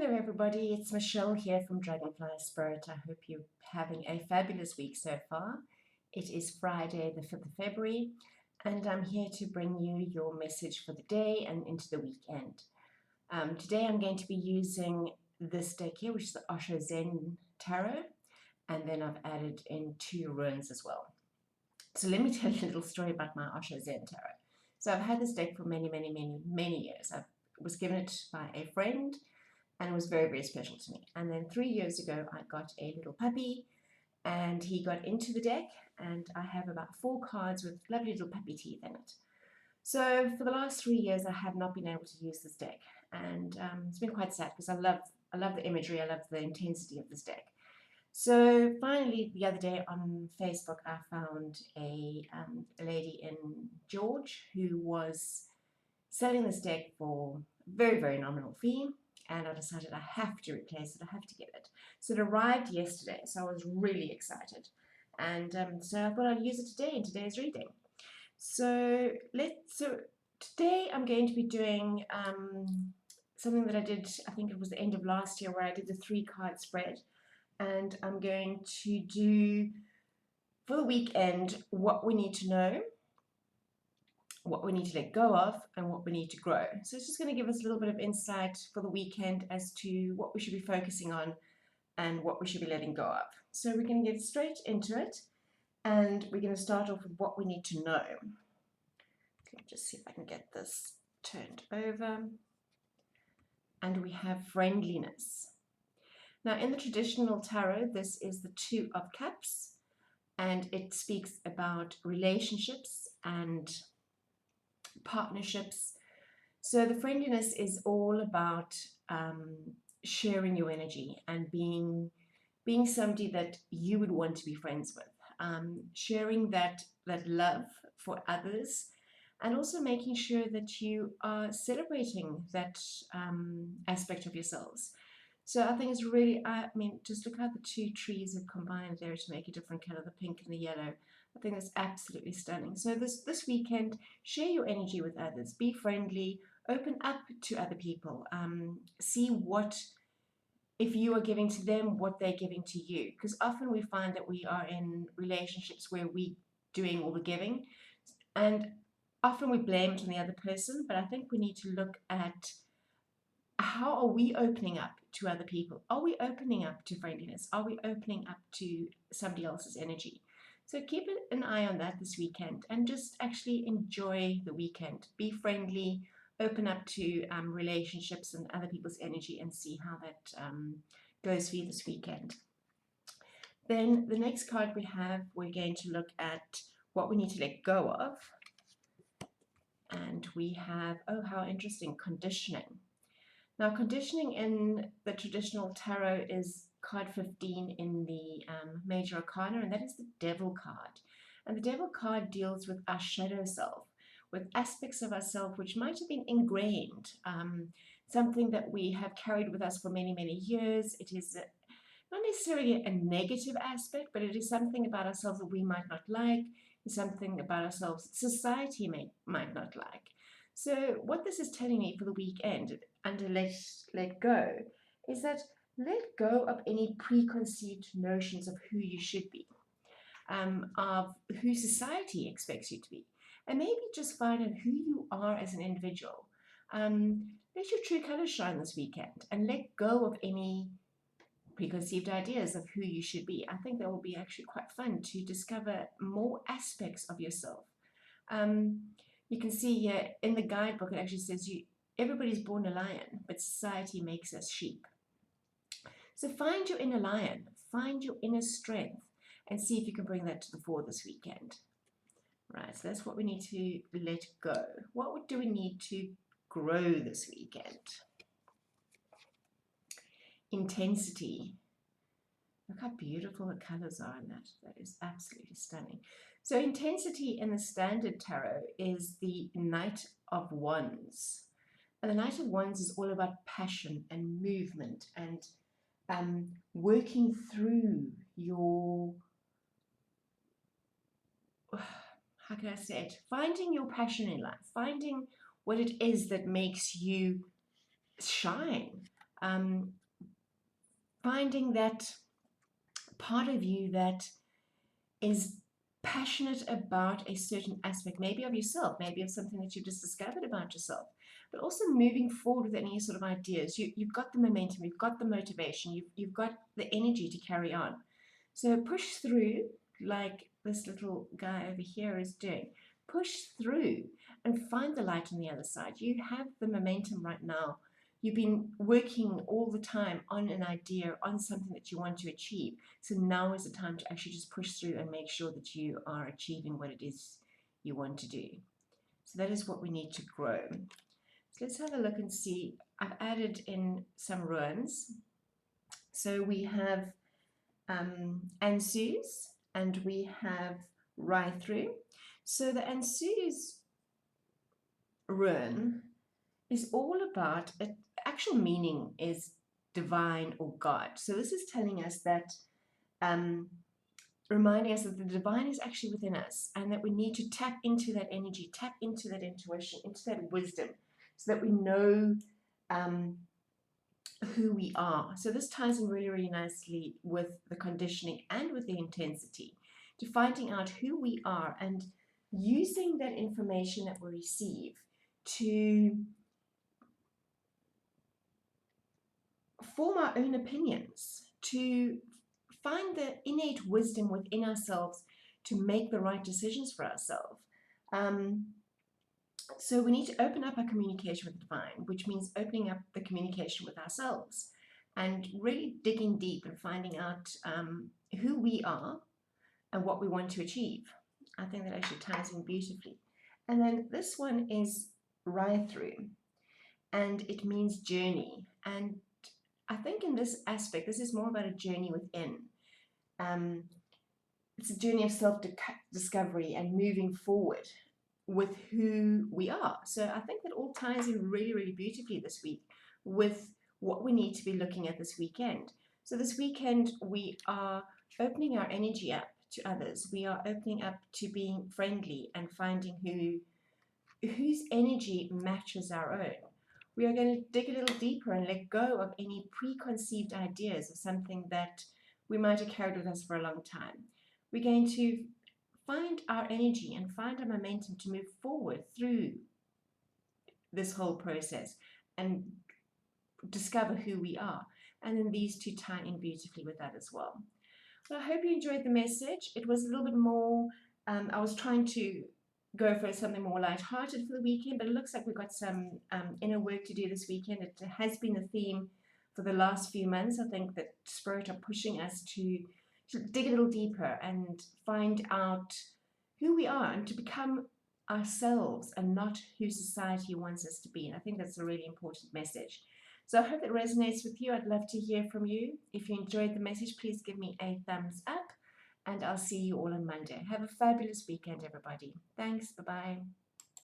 Hello everybody, it's Michelle here from Dragonfly Spirit. I hope you're having a fabulous week so far. It is Friday the 5th of February and I'm here to bring you your message for the day and into the weekend. Today I'm going to be using this deck here, which is the Osho Zen Tarot, and then I've added in 2 runes as well. So let me tell you a little story about my Osho Zen Tarot. So I've had this deck for many years. I was given it by a friend, and it was very special to me. And then 3 years ago, I got a little puppy, and he got into the deck, and I have about 4 cards with lovely little puppy teeth in it. So for the last 3 years, I have not been able to use this deck, and it's been quite sad because I love the imagery, I love the intensity of this deck. So finally, the other day on Facebook, I found a lady in George who was selling this deck for a very nominal fee. And I decided I have to replace it, I have to get it. So it arrived yesterday, so I was really excited. And so I thought I'd use it today in today's reading. So today I'm going to be doing something that I did, I think it was the end of last year, where I did the 3-card spread. And I'm going to do, for the weekend, what we need to know, what we need to let go of, and what we need to grow. So it's just going to give us a little bit of insight for the weekend as to what we should be focusing on and what we should be letting go of. So we're going to get straight into it, and we're going to start off with what we need to know. Let me just see if I can get this turned over. And we have friendliness. Now in the traditional tarot, this is the 2 of Cups, and it speaks about relationships and partnerships. So the friendliness is all about sharing your energy and being somebody that you would want to be friends with, sharing that love for others, and also making sure that you are celebrating that aspect of yourselves. So I think it's really, I mean, just look how the 2 trees have combined there to make a different color, the pink and the yellow. I think that's absolutely stunning. So this weekend, share your energy with others. Be friendly. Open up to other people. See what, if you are giving to them, what they're giving to you. Because often we find that we are in relationships where we're doing all the giving. And often we blame it on the other person. But I think we need to look at how are we opening up to other people? Are we opening up to friendliness? Are we opening up to somebody else's energy? So keep an eye on that this weekend and just actually enjoy the weekend. Be friendly, open up to relationships and other people's energy, and see how that goes for you this weekend. Then the next card we have, we're going to look at what we need to let go of. And we have, oh, how interesting, conditioning. Now, conditioning in the traditional tarot is card 15 in the Major Arcana, and that is the Devil card. And the Devil card deals with our shadow self, with aspects of ourselves which might have been ingrained, something that we have carried with us for many years. It is not necessarily a negative aspect, but it is something about ourselves that we might not like, something about ourselves that society might not like. So what this is telling me for the weekend under let go is that let go of any preconceived notions of who you should be, of who society expects you to be, and maybe just find out who you are as an individual. Let your true colors shine this weekend and let go of any preconceived ideas of who you should be. I think that will be actually quite fun to discover more aspects of yourself. You can see here in the guidebook, it actually says everybody's born a lion, but society makes us sheep. So find your inner lion, find your inner strength, and see if you can bring that to the fore this weekend. Right, so that's what we need to let go. What do we need to grow this weekend? Intensity. Look how beautiful the colors are in that. That is absolutely stunning. So intensity in the standard tarot is the Knight of Wands. And the Knight of Wands is all about passion and movement and working through your, how can I say it? Finding your passion in life, finding what it is that makes you shine. Finding that part of you that is passionate about a certain aspect, maybe of yourself, maybe of something that you've just discovered about yourself, but also moving forward with any sort of ideas. You've got the momentum, you've got the motivation, you've got the energy to carry on. So push through, like this little guy over here is doing. Push through and find the light on the other side. You have the momentum right now. You've been working all the time on an idea, on something that you want to achieve. So now is the time to actually just push through and make sure that you are achieving what it is you want to do. So that is what we need to grow. So let's have a look and see. I've added in some runes. So we have Ansus and we have Raithru. So the Ansus rune is all about, actual meaning is divine or God. So this is telling us that, reminding us that the divine is actually within us and that we need to tap into that energy, tap into that intuition, into that wisdom, so that we know who we are. So this ties in really, really nicely with the conditioning and with the intensity, to finding out who we are and using that information that we receive to form our own opinions, to find the innate wisdom within ourselves to make the right decisions for ourselves. So we need to open up our communication with the divine, which means opening up the communication with ourselves and really digging deep and finding out who we are and what we want to achieve. I think that actually ties in beautifully. And then this one is Raithru, and it means journey. And I think in this aspect, this is more about a journey within. It's a journey of self-discovery and moving forward with who we are. So I think that all ties in really, really beautifully this week with what we need to be looking at this weekend. So this weekend, we are opening our energy up to others. We are opening up to being friendly and finding whose energy matches our own. We are going to dig a little deeper and let go of any preconceived ideas of something that we might have carried with us for a long time. We're going to find our energy and find our momentum to move forward through this whole process and discover who we are. And then these two tie in beautifully with that as well. Well, I hope you enjoyed the message. It was a little bit more, I was trying to go for something more lighthearted for the weekend, but it looks like we've got some inner work to do this weekend. It has been the theme for the last few months. I think that Spirit are pushing us to dig a little deeper and find out who we are and to become ourselves and not who society wants us to be. And I think that's a really important message. So I hope it resonates with you. I'd love to hear from you. If you enjoyed the message, please give me a thumbs up, and I'll see you all on Monday. Have a fabulous weekend, everybody. Thanks. Bye-bye.